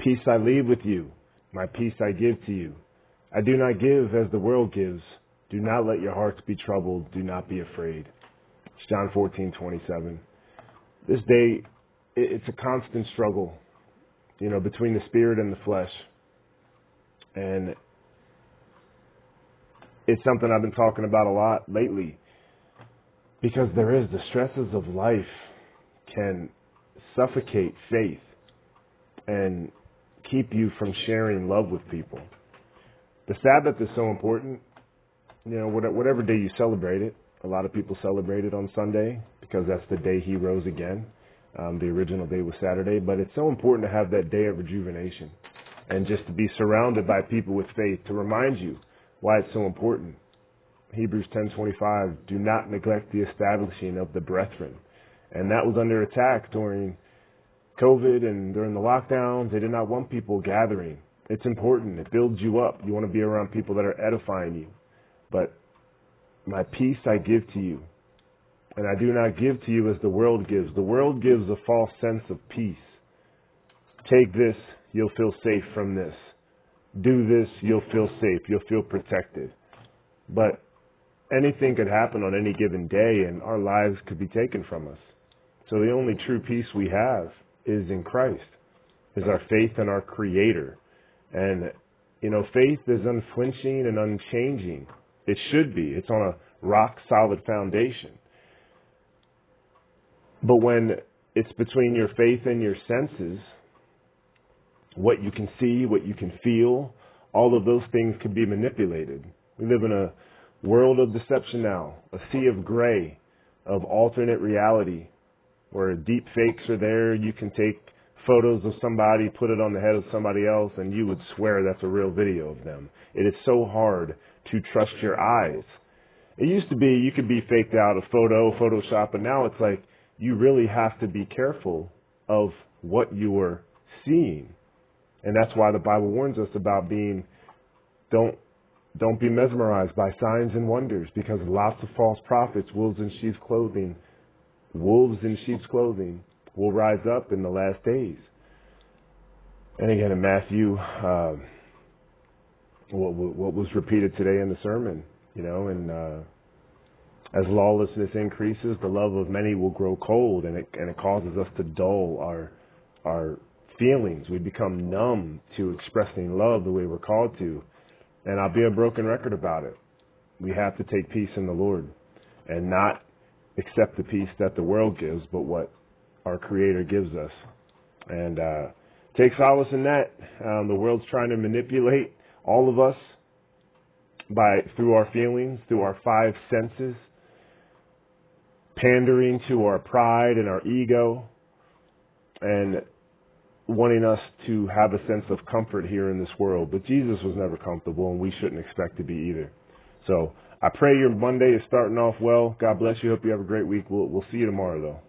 Peace I leave with you. My peace I give to you. I do not give as the world gives. Do not let your hearts be troubled. Do not be afraid. It's John 14:27. This day, it's a constant struggle, between the spirit and the flesh. And it's something I've been talking about a lot lately, because the stresses of life can suffocate faith and keep you from sharing love with people. The Sabbath is so important. Whatever day you celebrate it, a lot of people celebrate it on Sunday because that's the day he rose again. The original day was Saturday, but it's so important to have that day of rejuvenation and just to be surrounded by people with faith to remind you why it's so important. Hebrews 10:25, do not neglect the establishing of the brethren. And that was under attack during COVID and during the lockdowns. They did not want people gathering. It's important. It builds you up. You want to be around people that are edifying you. But my peace I give to you, and I do not give to you as the world gives. The world gives a false sense of peace. Take this, you'll feel safe from this. Do this, you'll feel safe. You'll feel protected. But anything could happen on any given day, and our lives could be taken from us. So the only true peace we have is in Christ, is our faith in our Creator. And, faith is unflinching and unchanging. It should be. It's on a rock-solid foundation. But when it's between your faith and your senses, what you can see, what you can feel, all of those things can be manipulated. We live in a world of deception now, a sea of gray, of alternate reality, where deep fakes are there. You can take photos of somebody, put it on the head of somebody else, and you would swear that's a real video of them. It is so hard to trust your eyes. It used to be you could be faked out a photo, Photoshop, but now it's like you really have to be careful of what you are seeing. And that's why the Bible warns us about don't be mesmerized by signs and wonders, because lots of false prophets, wolves in sheep's clothing, will rise up in the last days. And again, in Matthew, what was repeated today in the sermon, and as lawlessness increases, the love of many will grow cold, and it causes us to dull our feelings. We become numb to expressing love the way we're called to. And I'll be a broken record about it. We have to take peace in the Lord and not accept the peace that the world gives, but what our Creator gives us. And take solace in that. The world's trying to manipulate all of us through our feelings, through our five senses, pandering to our pride and our ego, and wanting us to have a sense of comfort here in this world. But Jesus was never comfortable, and we shouldn't expect to be either. So I pray your Monday is starting off well. God bless you. Hope you have a great week. We'll see you tomorrow, though.